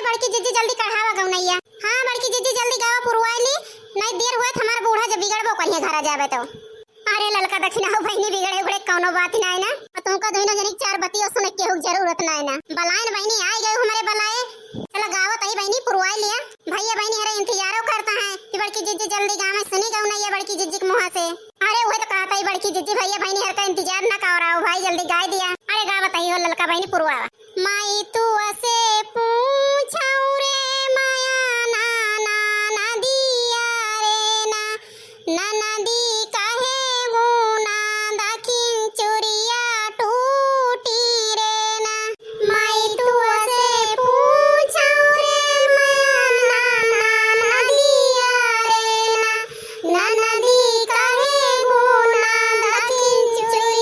बड़की जीजी जल्दी कढ़ावा गौनैया। हां बड़की जीजी जल्दी गावा पुरवाइली, नहीं देर हुए हमार बूढ़ा जब बिगड़बो कहिए घरा जावे तो। अरे ललका दक्षिणा हो बहनी बिगड़े उगड़े कोनो बात नहीं ना, तुमका दोनों जनी चार बतियों सुने के जरूरत नहीं ना। बलायन बहनी आई गए हमारे बलाए, चलो गावत आई बहनी पुरवाई लिया। भैया बहनी हरे इंतजारो करता है कि बड़की जीजी जल्दी गावे सुनी गौनैया बड़की जीजी के मुंह से। अरे वही तो कहता ही बड़की जीजी भैया बहनी हर का इंतजार ना कर रहा हो भाई जल्दी गाय दिया। अरे गावत आई हो ललका बहनी पुरवावा। माई तू असे पूछाऊ रे माया ना ना ना दिया रे ना ना दी काहे गुना दाखिन चोरिया टूटी रे ना। माई तू असे पूछाऊ रे माया ना ना दिया रे ना ना दी काहे गुना दाखिन चोरिया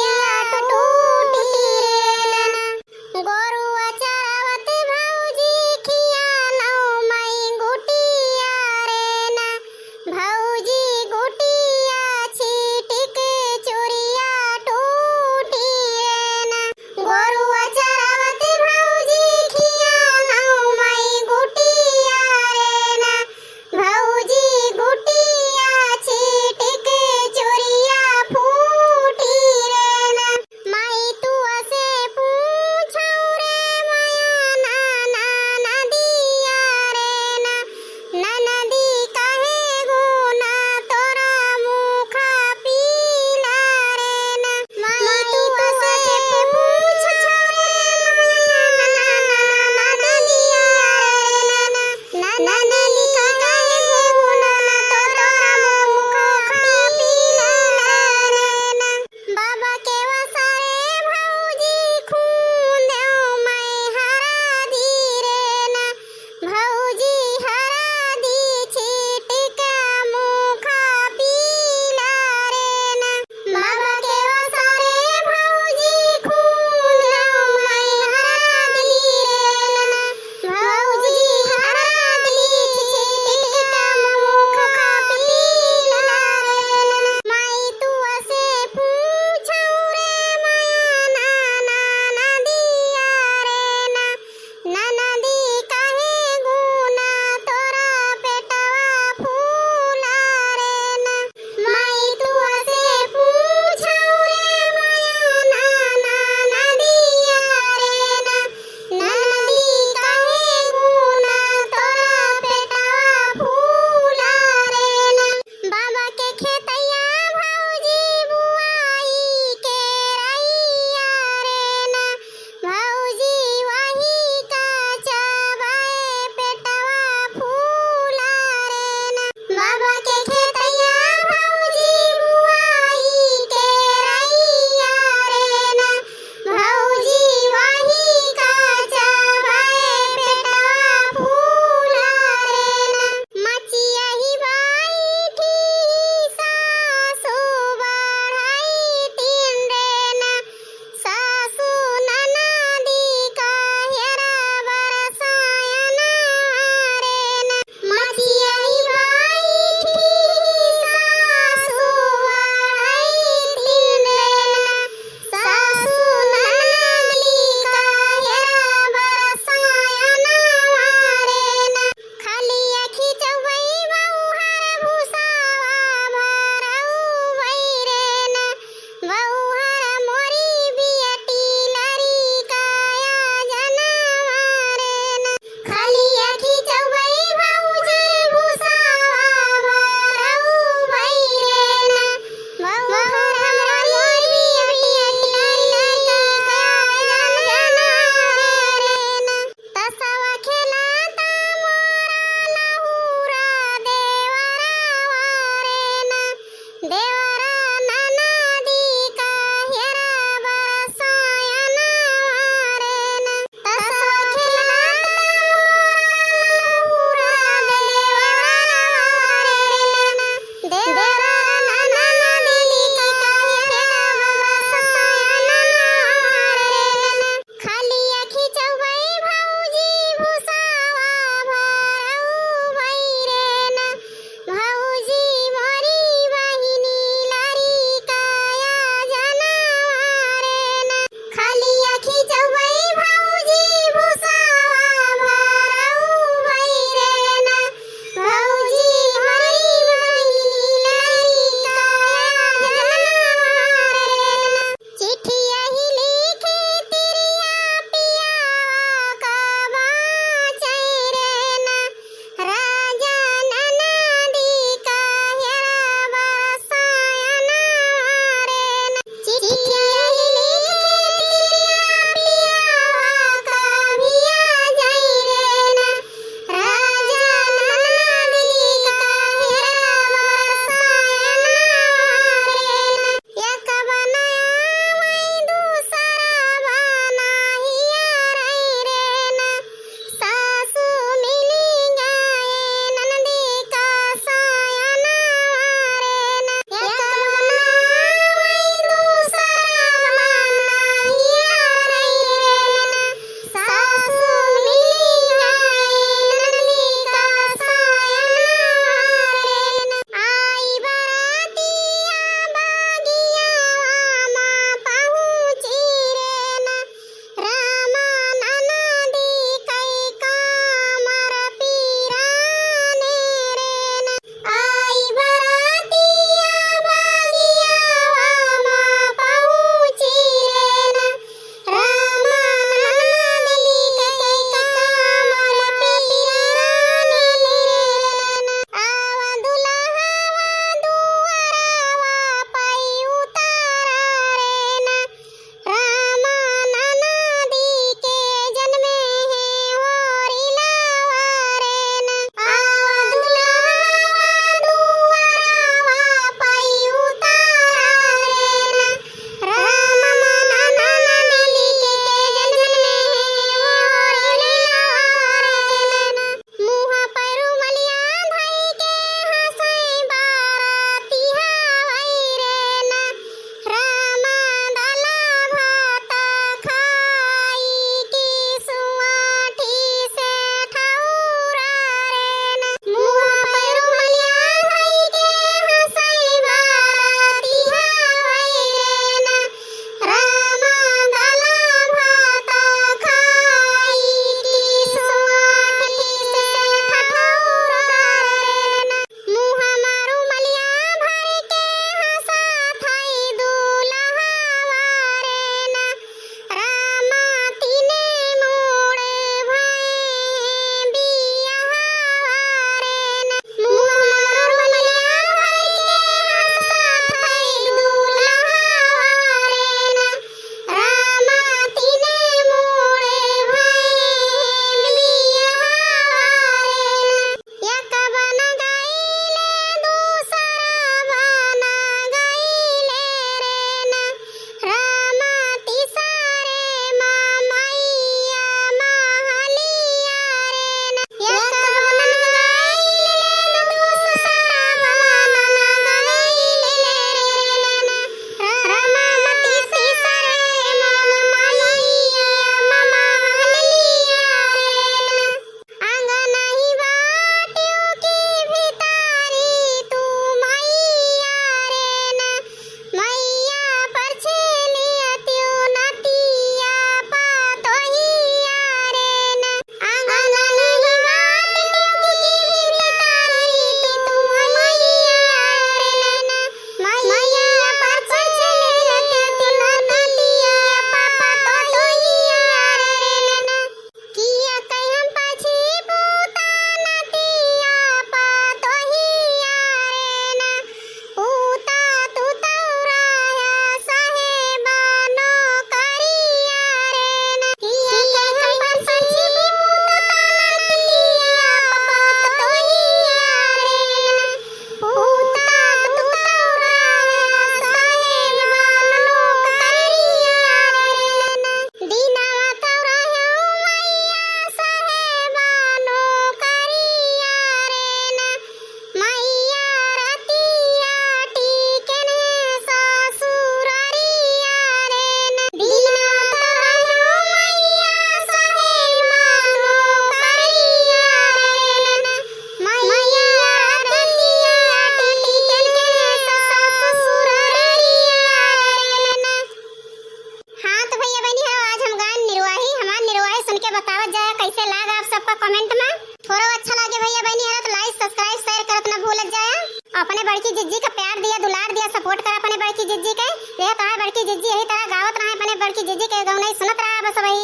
बड़की जीजी के गौनई सुनत रहा बस वही।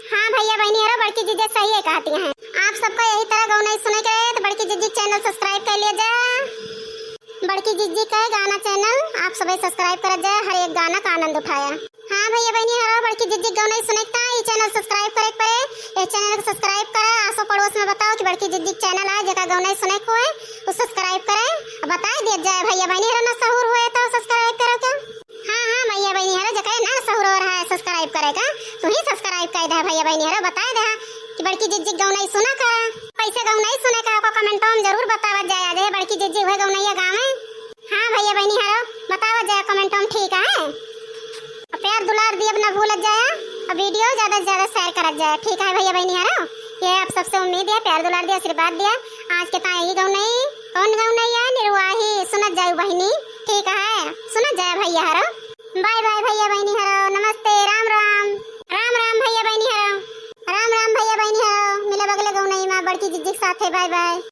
हाँ भैया बहनी हरो बड़की जीजी सही है कहती हैं। आप सबको यही तरह गौनई सुने के तो बड़की जीजी चैनल सब्सक्राइब कर लिया जाए। बड़की जीजी का गाना चैनल आप सभी सब्सक्राइब कर जाए, हर एक गाना का आनंद उठाया। हाँ भैया बहनी हरो बड़की जीजी गौनई सुनेता ये चैनल सब्सक्राइब करे पड़े, ये चैनल को सब्सक्राइब करे। आसो पड़ोस में बताओ कि बड़की जीजी चैनल है जका गौनई सुने को है वो सब्सक्राइब करे, बता दिया जाए भैया बहनी हरो ना सहूर हुए तो सब्सक्राइब करो क्या। हाँ भैया बहनी हरो जका ना सहूर हो रहा है सब्सक्राइब करेगा तो ही सब्सक्राइब कर दे भैया बहनी हरो, बता दे कि बड़की जीजी गौनई सुना करा, कैसे गौनई सुने का को कमेंट में जरूर बतावा जाए। आज बड़की जीजी हुए गौनैया गाँव में। हाँ भैया बहनी हरो बतावा जाए कमेंट में, ठीक है। प्यार दुलार दिए ना भूल जाए और वीडियो ज्यादा से ज्यादा शेयर कर जाए, ठीक है भैया बहनी हरो। ये आप सबसे उम्मीद है, प्यार दुलार दिया आशीर्वाद दिया। आज के ताई गौनई कौन गौनई है निर्वाही सुनत जाए बहनी, ठीक है सुनत जाए भैया हरो। बाय बाय भैया बहनी हरो, नमस्ते, राम राम, राम राम भैया बहनी हरो, राम राम भैया बहनी हरो। मिले बगले गौनई में बड़की जीजी के साथ, बाय बाय।